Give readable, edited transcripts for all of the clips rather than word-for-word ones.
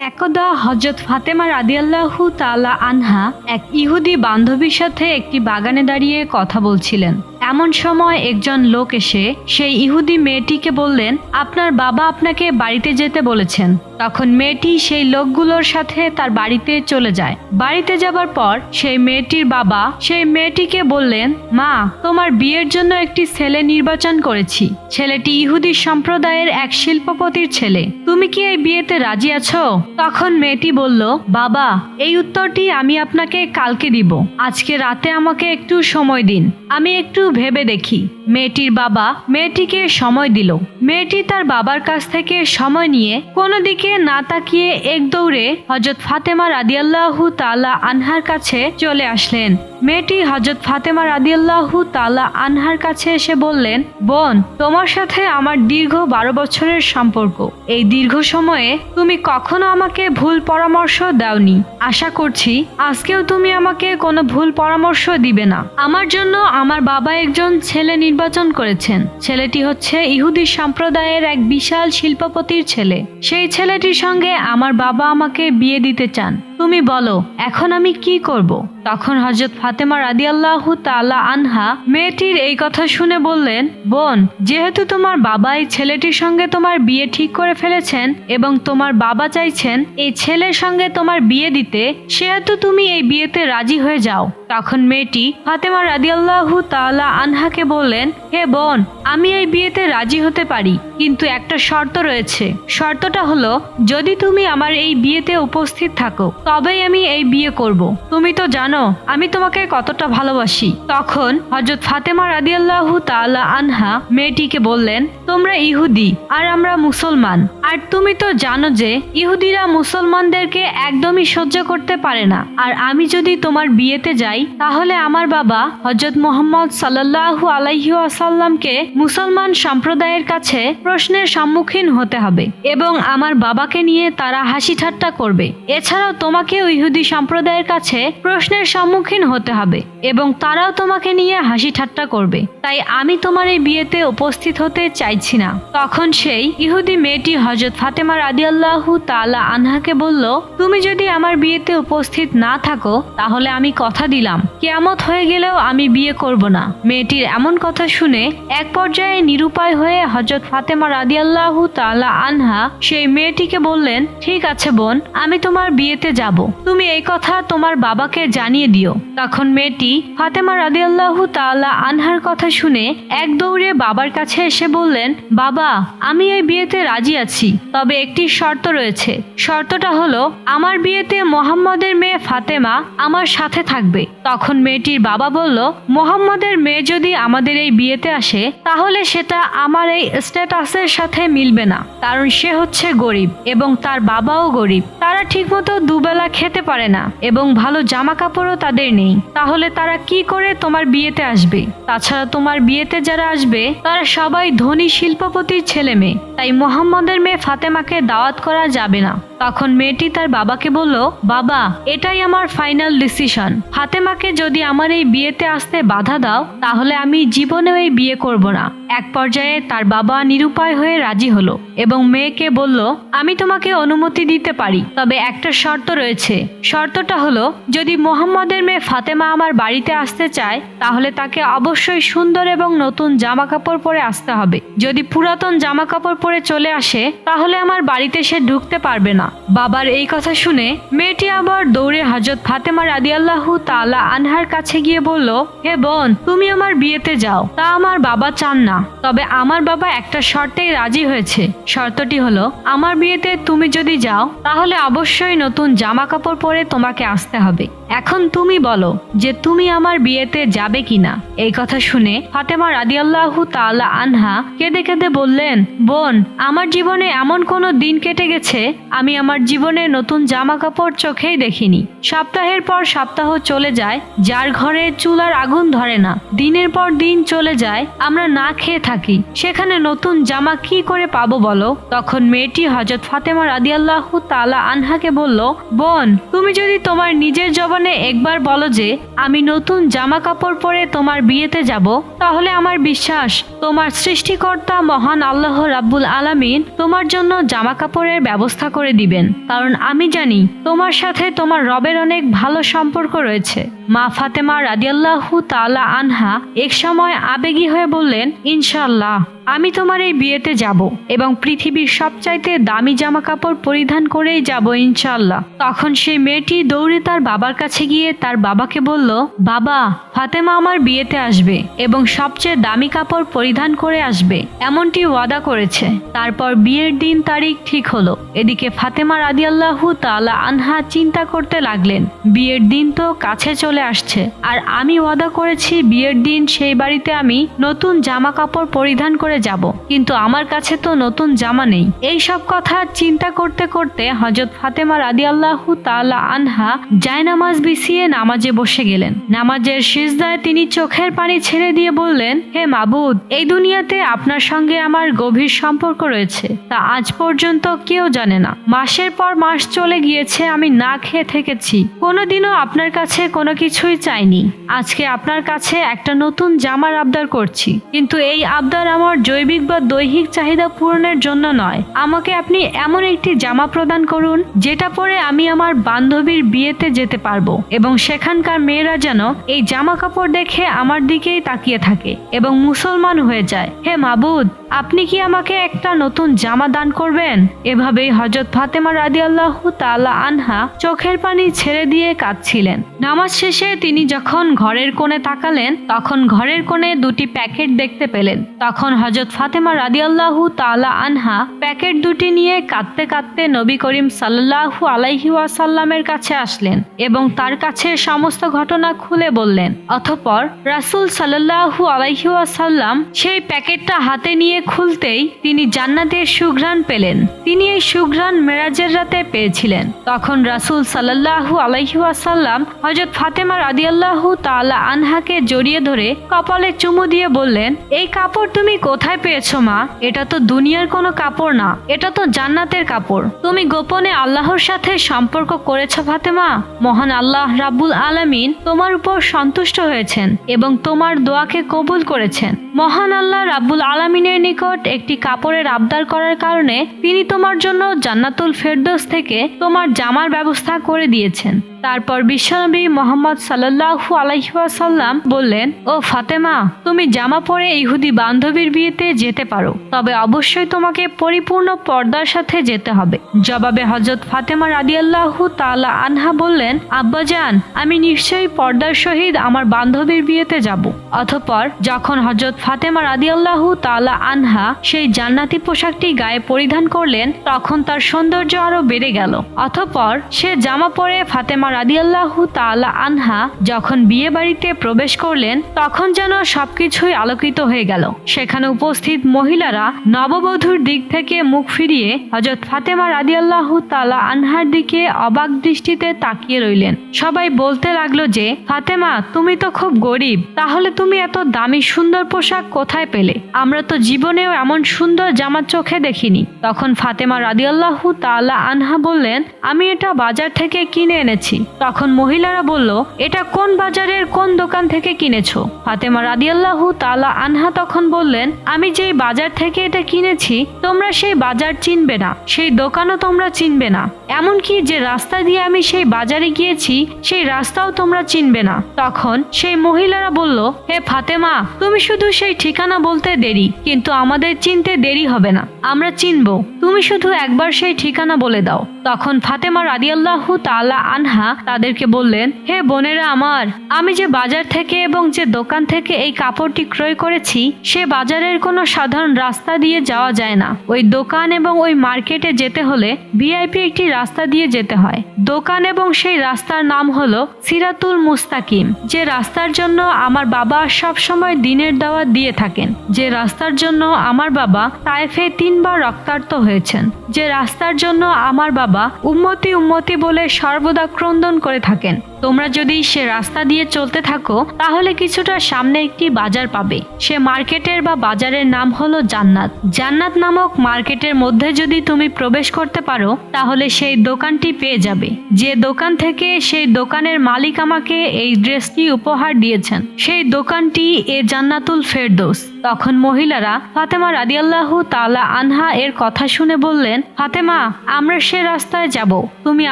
একদা হযরত ফাতেমা রাদিয়াল্লাহু তাআলা আনহা এক ইহুদি বান্ধবীর সাথে একটি বাগানে দাঁড়িয়ে কথা বলছিলেন। এমন সময় একজন লোক এসে সেই ইহুদি মেয়েটিকে বললেন, আপনার বাবা আপনাকে বাড়িতে যেতে বলেছেন। তখন মেয়েটি সেই লোকগুলোর সাথে তার বাড়িতে চলে যায়। বাড়িতে যাবার পর সেই মেয়েটির বাবা সেই মেয়েটিকে বললেন, মা, তোমার বিয়ের জন্য একটি ছেলে নির্বাচন করেছি। ছেলেটি ইহুদি সম্প্রদায়ের এক শিল্পপতির ছেলে। তুমি কি এই বিয়েতে রাজি আছো? তখন মেয়েটি বলল, বাবা, এই উত্তরটি আমি আপনাকে কালকে দিব। আজকে রাতে আমাকে একটু সময় দিন, আমি একটু ভেবে দেখি। মেয়েটির বাবা মেয়েটিকে সময় দিল। মেয়েটি তার বাবার কাছ থেকে সময় নিয়ে কোনো দিকে না তাকিয়ে এক দৌড়ে হযরত ফাতেমা রাদিয়াল্লাহু তাআলা আনহার কাছে চলে আসলেন। মেয়েটি হযরত ফাতেমা রাদিয়াল্লাহু তাআলা আনহার কাছে এসে বললেন, বোন, তোমার সাথে আমার দীর্ঘ 12 বছরের সম্পর্ক। এই দীর্ঘ সময়ে তুমি কখনো আমাকে ভুল পরামর্শ দাওনি। আশা করছি আজকেও তুমি আমাকে কোনো ভুল পরামর্শ দিবে না। আমার জন্য আমার বাবা একজন ছেলে নির্বাচন করেছেন। ছেলেটি হচ্ছে ইহুদি সম্প্রদায়ের এক বিশাল শিল্পপতির ছেলে। সেই ছেলেটির সঙ্গে আমার বাবা আমাকে বিয়ে দিতে চান। তুমি বলো, এখন আমি কি করব? তখন হযরত ফাতেমা রাদিয়াল্লাহু তাআলা আনহা মেয়েটির এই কথা শুনে বললেন, বোন, যেহেতু তোমার বাবা এই ছেলেটির সঙ্গে তোমার বিয়ে ঠিক করে ফেলেছেন এবং তোমার বাবা চাইছেন এই ছেলের সঙ্গে তোমার বিয়ে দিতে, সেহেতু তুমি এই বিয়েতে রাজি হয়ে যাও। তখন মেয়েটি ফাতেমা রাদিয়াল্লাহু তাআলা আনহাকে বললেন, হে বোন, আমি এই বিয়েতে রাজি হতে পারি, কিন্তু একটা শর্ত রয়েছে। শর্তটা হলো, যদি তুমি আমার এই বিয়েতে উপস্থিত থাকো তবেই আমি এই বিয়ে করব। তুমি তো জানো আমি তোমাকে কতটা ভালোবাসি। তখন হযরত ফাতেমা রাদিয়াল্লাহু তাআলা আনহা মেয়েটিকে বললেন, তোমরা ইহুদি আর আমরা মুসলমান, আর তুমি তো জানো যে ইহুদিরা মুসলমানদেরকে একদমই সহ্য করতে পারে না। আর আমি যদি তোমার বিয়েতে যাই তাহলে আমার বাবা হযরত মুহাম্মদ সাল্লাল্লাহু আলাইহি ওয়াসাল্লামকে মুসলমান সম্প্রদায়ের কাছে প্রশ্নের সম্মুখীন হতে হবে এবং আমার বাবাকে নিয়ে তারা হাসি ঠাট্টা করবে। এছাড়াও তোমাকেও ইহুদি সম্প্রদায়ের কাছে প্রশ্নের সম্মুখীন হতে হবে এবং তারাও তোমাকে নিয়ে হাসি ঠাট্টা করবে। তাই আমি তোমার এই বিয়েতে উপস্থিত হতে চাইছি না। তখন সেই ইহুদি মেয়েটি হযরত ফাতেমা রাদিয়াল্লাহু তাআলা আনহাকে বলল, তুমি যদি আমার বিয়েতে উপস্থিত না থাকো তাহলে আমি কথা দিলাম কিয়ামত হয়ে গেলেও আমি বিয়ে করব না। মেয়েটির এমন কথা শুনে এক পর্যায়ে নিরুপায় হয়ে হযরত ফাতেমা রাদিয়াল্লাহু তাআলা আনহা সেই মেয়েটিকে বললেন, ঠিক আছে বোন, আমি তোমার বিয়েতে যাব। তুমি এই কথা তোমার বাবাকে জানিয়ে দিও। তখন মেয়েটি ফাতেমা রাদিয়াল্লাহু তাআলা আনহার কথা শুনে এক দৌড়ে বাবার কাছে এসে বললেন, বাবা, আমি এই বিয়েতে রাজি আছি, তবে একটি শর্ত রয়েছে। শর্তটা হলো, আমার বিয়েতে মুহাম্মদের মেয়ে ফাতেমা আমার সাথে থাকবে। তখন মেয়েটির বাবা বলল, মুহাম্মদের মেয়ে যদি আমাদের এই বিয়েতে আসে তাহলে সেটা আমার এই স্ট্যাটাসের সাথে মিলবে না, কারণ সে হচ্ছে গরিব এবং তার বাবাও গরিব। তারা ঠিকমতো দুবেলা খেতে পারে না এবং ভালো জামা কাপড়ও তাদের নেই। তাহলে তারা কি করে তোমার বিয়েতে আসবে? তাছাড়া তোমার বিয়েতে যারা আসবে তারা সবাই ধনী শিল্পপতির ছেলে মেয়ে, তাই মুহাম্মদের মেয়ে ফাতেমাকে দাওয়াত করা যাবে না। তখন মেয়েটি তার বাবাকে বলল, বাবা, এটাই আমার ফাইনাল ডিসিশন। ফাতেমাকে যদি আমার এই বিয়েতে আসতে বাধা দাও তাহলে আমি জীবনেও এই বিয়ে করব না। এক পর্যায়ে তার বাবা নিরুপায় হয়ে রাজি হলো এবং মেয়েকে বলল, আমি তোমাকে অনুমতি দিতে পারি, তবে একটা শর্ত রয়েছে। শর্তটা হলো, যদি মুহাম্মদের মেয়ে ফাতেমা আমার বাড়িতে আসতে চায় তাহলে তাকে অবশ্যই সুন্দর এবং নতুন জামা কাপড় পরে আসতে হবে। যদি পুরাতন জামা কাপড় পরে চলে আসে তাহলে আমার বাড়িতে সে ঢুকতে পারবে না। বাবার এই কথা শুনে মেয়েটি আবার দৌড়ে হযরত ফাতেমা রাদিয়াল্লাহু তাআলা আনহার কাছে গিয়ে বলল, হে বোন, তুমি আমার বিয়েতে যাও। তা আমার বাবা চান না, তবে আমার বাবা একটা শর্তেই রাজি হয়েছে। শর্তটি হলো, আমার বিয়েতে তুমি যদি যাও তাহলে অবশ্যই নতুন জামা কাপড় পরে তোমাকে আসতে হবে। এখন তুমি বলো যে তুমি আমার বিয়েতে যাবে কিনা। এই কথা শুনে ফাতেমা রাদিয়াল্লাহু তাআলা আনহা কেঁদে কেঁদে বললেন, বোন, আমার জীবনে এমন কোনো দিন কেটে গেছে আমি আমার জীবনে নতুন জামা কাপড় চোখেই দেখিনি। সপ্তাহের পর সপ্তাহ চলে যায়, যার ঘরে চুলার আগুন ধরে না। দিনের পর দিন চলে যায়, আমরা না খেয়ে থাকি। সেখানে নতুন জামা কি করে পাবো বলো? তখন মেয়েটি হযরত ফাতেমা রাদিয়াল্লাহু তাআলা আনহা আনহাকে বলল, বোন, তুমি যদি তোমার নিজের জবানে একবার বলো যে আমি নতুন জামা কাপড় পরে তোমার বিয়েতে যাব, তাহলে আমার বিশ্বাস তোমার সৃষ্টিকর্তা মহান আল্লাহ রাব্বুল আলামিন তোমার জন্য জামা কাপড়ের ব্যবস্থা করে দিবেন, কারণ আমি জানি তোমার সাথে তোমার রবের অনেক ভালো সম্পর্ক রয়েছে। মা ফাতেমা রাদিয়াল্লাহু তাআলা আনহা এক সময় আবেগী হয়ে বললেন, ইনশাআল্লাহ আমি তোমার এই বিয়েতে যাব এবং পৃথিবীর সবচাইতে দামি জামা কাপড় পরিধান করেই যাব ইনশাআল্লাহ। তখন সেই মেয়েটি দৌড়ে তার বাবার কাছে গিয়ে তার বাবাকে বলল, বাবা, ফাতেমা আমার বিয়েতে আসবে এবং সবচেয়ে দামি কাপড় পরিধান করে আসবে, এমনটি ওয়াদা করেছে। তারপর বিয়ের দিন তারিখ ঠিক হলো। এদিকে ফাতেমা রাদিয়াল্লাহু তাআলা আনহা চিন্তা করতে লাগলেন, বিয়ের দিন তো কাছে চলে আসছে, আর আমি ওয়াদা করেছি বিয়ের দিন সেই বাড়িতে আমি নতুন জামা কাপড় পরিধান করে যাব, কিন্তু আমার কাছে তো নতুন জামা নেই। এই সব কথা চিন্তা করতে করতে হযরত ফাতেমা রাদিয়াল্লাহু তাআলা আনহা জায়নামাজ বিছিয়ে নামাজে বসে গেলেন। নামাজের সিজদায় তিনি চোখের পানি ছেড়ে দিয়ে বললেন, হে মাবুদ, এই দুনিয়াতে আপনার সঙ্গে আমার গভীর সম্পর্ক রয়েছে, তা আজ পর্যন্ত কেউ জানে না। মাসের পর মাস চলে গিয়েছে, আমি না খেয়ে থেকেছি, কোনোদিনও আপনার কাছে কোনো কিছুই চাইনি। আজকে আপনার কাছে একটা নতুন জামার আবদার করছি, কিন্তু এই আবদার আমার জৈবিক বা দৈহিক চাহিদা পূরণের জন্য নয়। আমাকে আপনি এমন একটি জামা প্রদান করুন যেটা পরে আমি আমার বান্ধবীর বিয়েতে যেতে পারবো এবং সেখানকার মেয়েরা যেন এই জামা কাপড় দেখে আমার দিকেই তাকিয়ে থাকে এবং মুসলমান হয়ে যায়। হে মাবুদ, আপনি কি আমাকে একটা নতুন জামা দান করবেন? এভাবেই হযরত ফাতেমা রাদিয়াল্লাহু তাআলা আনহা চোখের পানি ছেড়ে দিয়ে কাঁদছিলেন। নামাজ শেষে তিনি যখন ঘরের কোণে তাকালেন, তখন ঘরের কোণে দুটি প্যাকেট দেখতে পেলেন। তখন হযরত ফাতেমা রাদিয়াল্লাহু তাআলা আনহা প্যাকেট দুটি নিয়ে কাঁদতে কাঁদতে নবী করিম সাল্লাল্লাহু আলাইহি ওয়াসাল্লামের কাছে আসলেন এবং তার কাছে সমস্ত ঘটনা খুলে বললেন। অতঃপর রাসূল সাল্লাল্লাহু আলাইহি ওয়াসাল্লাম সেই প্যাকেটটা হাতে নিয়ে খুলতেই তিনি জান্নাতের সুঘ্রাণ পেলেন। তিনি এই সুঘ্রাণ মেরাজের রাতে পেয়েছিলেন। তখন রাসূল সাল্লাল্লাহু আলাইহি ওয়াসাল্লাম হযরত ফাতেমা রাদিয়াল্লাহু তাআলা আনহাকে জড়িয়ে ধরে কপালে চুমু দিয়ে বললেন, এই কাপড় তুমি কোথায় পেয়েছো মা? এটা তো দুনিয়ার কোনো কাপড় না, এটা তো জান্নাতের কাপড়। তুমি গোপনে আল্লাহর সাথে সম্পর্ক করেছো ফাতেমা। মহান আল্লাহ রাব্বুল আলামিন তোমার উপর সন্তুষ্ট হয়েছেন এবং তোমার দোয়াকে কবুল করেছেন। মহান আল্লাহ রাব্বুল আলামিনের নিকট একটি কাপড়ের আবদার করার কারণে তিনি তোমার জন্য জান্নাতুল ফেরদৌস থেকে তোমার জামার ব্যবস্থা করে দিয়েছেন। তারপর বিশ্বনবী মুহাম্মদ সাল্লাল্লাহু আলাইহি ওয়াসাল্লাম বললেন, ও ফাতেমা, তুমি জামা পরে ইহুদি বান্ধবীর বিয়েতে যেতে পারো, তবে অবশ্যই তোমাকে পরিপূর্ণ পর্দার সাথে যেতে হবে। জবাবে হযরত ফাতেমা রাদিয়াল্লাহু তাআলা আনহা বললেন, আব্বাজান, আমি নিশ্চয়ই পর্দার সহিত আমার বান্ধবীর বিয়েতে যাব। অতঃপর যখন হযরত ফাতেমা রাদিয়াল্লাহু তাআলা আনহা সেই জান্নাতি পোশাকটি গায়ে পরিধান করলেন, তখন তার সৌন্দর্য আরো বেড়ে গেল। অতঃপর সে জামা পরে ফাতেমা রাদিয়াল্লাহু তাআলা আনহা যখন বিয়ে বাড়িতে প্রবেশ করলেন, তখন যেন সবকিছুই আলোকিত হয়ে গেল। সেখানে উপস্থিত মহিলারা নববধূর দিক থেকে মুখ ফিরিয়ে হযরত ফাতেমা রাদিয়াল্লাহু তাআলা আনহার দিকে অবাক দৃষ্টিতে তাকিয়ে রইলেন। সবাই বলতে লাগলো যে, ফাতেমা, তুমি তো খুব গরিব, তাহলে তুমি এত দামি সুন্দর পোশাক কোথায় পেলে? আমরা তো জীবনেও এমন সুন্দর জামা চোখে দেখিনি। তখন ফাতেমা রাদিয়াল্লাহু তাআলা আনহা বললেন, আমি এটা বাজার থেকে কিনে এনেছি। তখন মহিলারা বলল, এটা কোন বাজারের কোন দোকান থেকে কিনেছো? ফাতেমা রাদিয়াল্লাহু তাআলা আনহা তখন বললেন, আমি যেই বাজার থেকে এটা কিনেছি তোমরা সেই বাজার চিনবে না, সেই দোকানও তোমরা চিনবে না, এমনকি যে রাস্তা দিয়ে আমি সেই বাজারে গিয়েছি সেই রাস্তাও তোমরা চিনবে না। তখন সেই মহিলারা বলল, হে ফাতেমা, তুমি শুধু সেই ঠিকানা বলতে দেরি, কিন্তু আমাদের চিনতে দেরি হবে না, আমরা চিনব, তুমি শুধু একবার সেই ঠিকানা বলে দাও। তখন ফাতেমা রাদিয়াল্লাহু তাআলা আনহা তাদেরকে বললেন, হে বোনেরা আমার, আমি যে বাজার থেকে এবং যে দোকান থেকে এই কাপড়টি ক্রয় করেছি সে বাজারের কোনো সাধারণ রাস্তা দিয়ে যাওয়া যায় না। ওই দোকান এবং ওই মার্কেটে যেতে হলে ভিআইপি একটি রাস্তা দিয়ে যেতে হয়। দোকান এবং সেই রাস্তার নাম হলো সিরাতুল মুস্তাকিম, যে রাস্তার জন্য আমার বাবা সব সময় দিনের দাওয়াত দিয়ে থাকেন, যে রাস্তার জন্য আমার বাবা তায়েফে 3 বার রক্তাক্ত হয়েছেন, যে রাস্তার জন্য আমার বাবা উম্মতি উম্মতি বলে সর্বদা ক্রন্দন করে থাকেন। তোমরা যদি সে রাস্তা দিয়ে চলতে থাকো তাহলে কিছুটা সামনে একটি বাজার পাবে। সে মার্কেটের বা বাজারের নাম হলো জান্নাত। জান্নাত নামক মার্কেটের মধ্যে যদি তুমি প্রবেশ করতে পারো তাহলে সেই দোকানটি পেয়ে যাবে। যে দোকান থেকে সেই দোকানের মালিক আমাকে এই ড্রেসটি উপহার দিয়েছেন সেই দোকানটি এ জান্নাতুল ফেরদৌস। তখন মহিলারা ফাতেমা রাদিয়াল্লাহু তাআলা আনহা এর কথা শুনে বললেন, ফাতেমা, আমরা সে রাস্তায় যাব, তুমি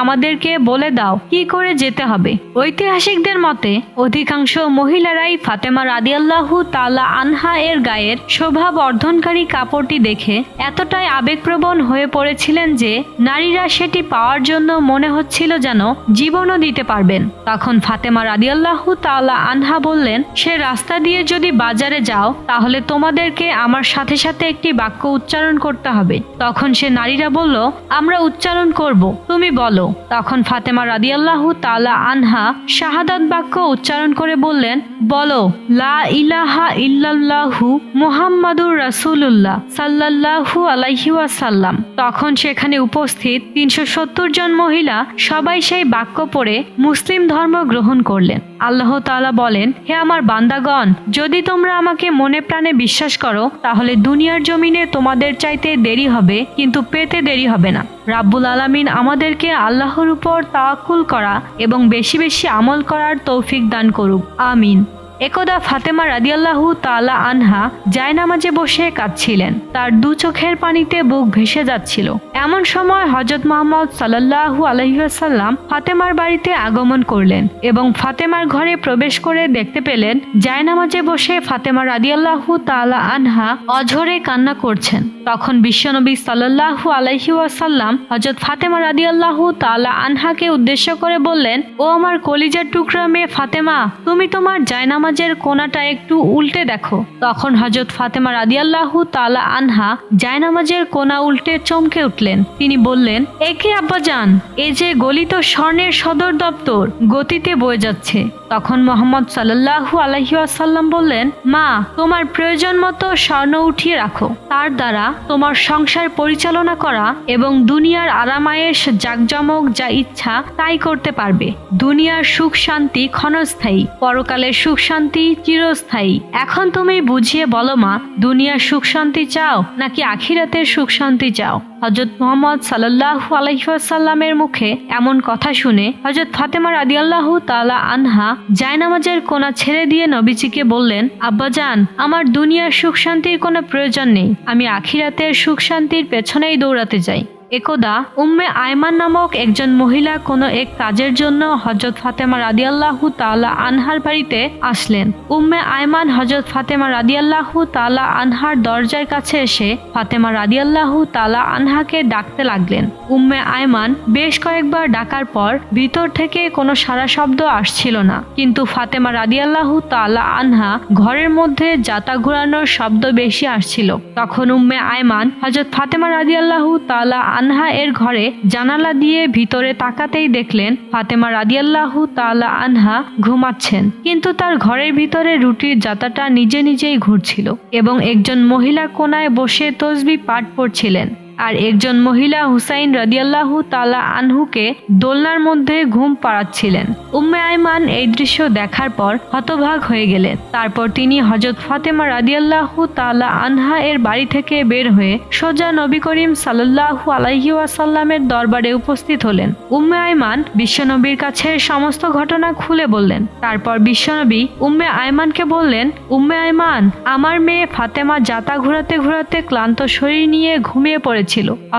আমাদেরকে বলে দাও কি করে যেতে হবে। ঐতিহাসিকদের মতে অধিকাংশ মহিলারাই ফাতেমা রাদিয়াল্লাহু তাআলা আনহা এর গায়ের শোভা বর্ধনকারী কাপড়টি দেখে এতটাই আবেগপ্রবণ হয়ে পড়েছিলেন যে নারীরা সেটি পাওয়ার জন্য মনে হচ্ছিল যেন জীবনও দিতে পারবেন। তখন ফাতেমা রাদিয়াল্লাহু তাআলা আনহা বললেন, সে রাস্তা দিয়ে যদি বাজারে যাও তাহলে তোমাদেরকে আমার সাথে সাথে একটি বাক্য উচ্চারণ করতে হবে। তখন সে নারীরা বলল, আমরা উচ্চারণ করব, তুমি বলো। তখন ফাতেমা রাদিয়াল্লাহু তাআলা আনহা শাহাদাত বাক্য উচ্চারণ করে বললেন, বলো, লা ইলাহা ইল্লাল্লাহু মুহাম্মাদুর রাসূলুল্লাহ সাল্লাল্লাহু আলাইহি ওয়াসাল্লাম। তখন সেখানে উপস্থিত ৩৭০ জন মহিলা সবাই সেই বাক্য পড়ে মুসলিম ধর্ম গ্রহণ করলেন। আল্লাহ তাআলা বলেন, হে আমার বান্দাগণ, যদি তোমরা আমাকে মনে প্রাণে বিশ্বাস করো তাহলে দুনিয়ার জমিনে তোমাদের চাইতে দেরি হবে কিন্তু পেতে দেরি হবে না। রাব্বুল আলামিন আমাদেরকে আল্লাহর উপর তাওয়াক্কুল করা এবং বেশি বেশি আমল করার তৌফিক দান করুক, আমিন। একদা ফাতেমা রাদিয়াল্লাহু তাআলা আনহা জায়নামাজে বসে কাঁদছিলেন। তার দু চোখের পানিতে বুক ভেসে যাচ্ছিল। এমন সময় হযরত মুহাম্মদ সাল্লাল্লাহু আলাইহি ওয়াসাল্লাম ফাতেমার বাড়িতে আগমন করলেন এবং ফাতেমার ঘরে প্রবেশ করে দেখতে পেলেন জায়নামাজে বসে ফাতেমা রাদিয়াল্লাহু তাআলা আনহা অঝরে কান্না করছেন। তখন বিশ্বনবী সাল্লাল্লাহু আলাইহি ওয়াসাল্লাম হযরত ফাতেমা রাদিয়াল্লাহু তাআলা আনহাকে উদ্দেশ্য করে বললেন, ও আমার কলিজার টুকরা মেয়ে ফাতেমা, তুমি তোমার জায়নামাজের কোণাটা একটু উল্টে দেখো। তখন হযরত ফাতেমা রাদিয়াল্লাহু তাআলা আনহা জায়নামাজের কোণা উল্টে চমকে উঠলেন। তিনি বললেন, একে আব্বাজান, এ যে গলিত স্বর্ণের সদর দপ্তর, গতিতে বয়ে যাচ্ছে। তখন মুহাম্মদ সাল্লাল্লাহু আলাইহি ওয়াসাল্লাম বললেন, মা, তোমার প্রয়োজন মতো স্বর্ণ উঠিয়ে রাখো, তার দ্বারা তোমার সংসার পরিচালনা করা এবং দুনিয়ার আরামায়েশ জাকজমক যা ইচ্ছা তাই করতে পারবে। দুনিয়ার সুখ শান্তি ক্ষণস্থায়ী, পরকালের সুখ শান্তি চিরস্থায়ী। এখন তুমি বুঝিয়ে বলো মা, দুনিয়ার সুখ শান্তি চাও নাকি আখিরাতের সুখ শান্তি চাও? হযরত মুহাম্মদ সাল্লাল্লাহু আলাইহি ওয়াসাল্লামের মুখে এমন কথা শুনে হযরত ফাতেমা রাদিয়াল্লাহু তাআলা আনহা জায়নামাজের কোণা ছেড়ে দিয়ে নবীজিকে বললেন, আব্বাজান, আমার দুনিয়ার সুখ শান্তির কোনো প্রয়োজন নেই, আমি আখিরাতের সুখ শান্তির পেছনেই দৌড়াতে চাই। একদা উম্মে আয়মান নামক একজন মহিলা কোনো এক কাজের জন্য হযরত ফাতেমা রাদিয়াল্লাহু তাআলা আনহার বাড়িতে আসলেন। উম্মে আয়মান হযরত ফাতেমা রাদিয়াল্লাহু তাআলা আনহার দরজার কাছে এসে ফাতেমা রাদিয়াল্লাহু তাআলা আনহাকে ডাকতে লাগলেন। উম্মে আয়মান বেশ কয়েকবার ডাকার পর ভিতর থেকে কোনো সাড়া শব্দ আসছিল না, কিন্তু ফাতেমা রাদিয়াল্লাহু তাআলা আনহা ঘরের মধ্যে জাতা ঘোরানোর শব্দ বেশি আসছিল। তখন উম্মে আয়মান হযরত ফাতেমা রাদিয়াল্লাহু তাআলা আনহা এর ঘরে জানালা দিয়ে ভিতরে তাকাতেই দেখলেন ফাতেমা রাদিয়াল্লাহু তাআলা আনহা ঘুমাচ্ছেন, কিন্তু তার ঘরের ভিতরে রুটির জাতাটা নিজে নিজেই ঘুরছিল এবং একজন মহিলা কোনায় বসে তসবিহ পাঠ করছিলেন। আর একজন মহিলা হুসাইন রাদিয়াল্লাহু তাআলা আনহুকে দোলনার মধ্যে ঘুম পাড়াচ্ছিলেন। উম্মে আয়মান এই দৃশ্য দেখার পর হতবাক হয়ে গেলেন। তারপর তিনি হযরত ফাতেমা রাদিয়াল্লাহু তাআলা আনহা এর বাড়ি থেকে বের হয়ে সোজা নবী করিম সাল্লাল্লাহু আলাইহি ওয়াসাল্লামের দরবারে উপস্থিত হলেন। উম্মে আয়মান বিশ্বনবীর কাছে সমস্ত ঘটনা খুলে বললেন। তারপর বিশ্বনবী উম্মে আয়মানকে বললেন, উম্মে আয়মান, আমার মেয়ে ফাতেমা জাতা ঘোরাতে ঘোরাতে ক্লান্ত শরীর নিয়ে ঘুমিয়ে পড়েছে,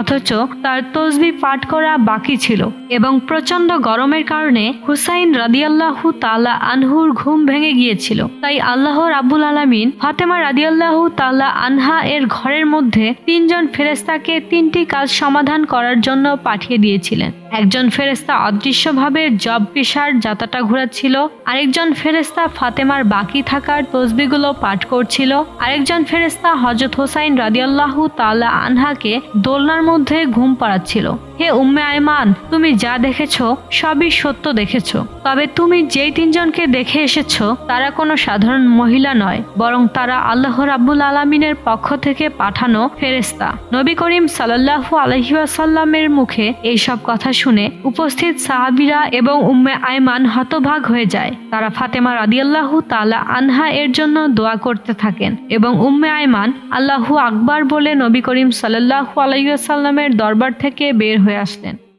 অথচ তার তসবিহ পাঠ করা বাকি ছিল এবং প্রচন্ড গরমের কারণে হুসাইন রাদিয়াল্লাহু তাআলা আনহুর ঘুম ভেঙে গিয়েছিল। তাই আল্লাহ রাব্বুল আলামিন ফাতেমা রাদিয়াল্লাহু তাআলা আনহা এর ঘরের মধ্যে ৩ জন ফেরেশতাকে ৩টি কাজ সমাধান করার জন্য পাঠিয়ে দিয়েছিলেন। একজন ফেরেশতা অদৃশ্যভাবে জব পেশার জাতাটা ঘোরাচ্ছিল, আরেকজন ফেরেশতা ফাতেমার বাকি থাকার তসবিহগুলো পাঠ করছিল, আরেকজন ফেরেশতা হযরত হুসাইন রাদিয়াল্লাহু তাআলা আনহাকে দোলনার মধ্যে ঘুম পাড়াচ্ছিল। হে উম্মে আয়মান, তুমি যা দেখেছো সবই সত্য দেখেছো, তবে তুমি যেই তিনজনকে দেখে এসেছো তারা কোনো সাধারণ মহিলা নয়, বরং তারা আল্লাহ রাব্বুল আলামিনের পক্ষ থেকে পাঠানো ফেরেশতা। নবী করিম সাল্লাল্লাহু আলাইহি ওয়াসাল্লামের মুখে এইসব কথা শুনে উপস্থিত সাহাবীরা এবং উম্মে আয়মান হতবাক হয়ে যায়। তারা ফাতেমা রাদিয়াল্লাহু তাআলা আনহা এর জন্য দোয়া করতে থাকেন এবং উম্মে আয়মান আল্লাহু আকবার বলে নবী করিম সাল্লাল্লাহু আলাইহি ওয়াসাল্লামের দরবার থেকে বের হয়ে আসলেন।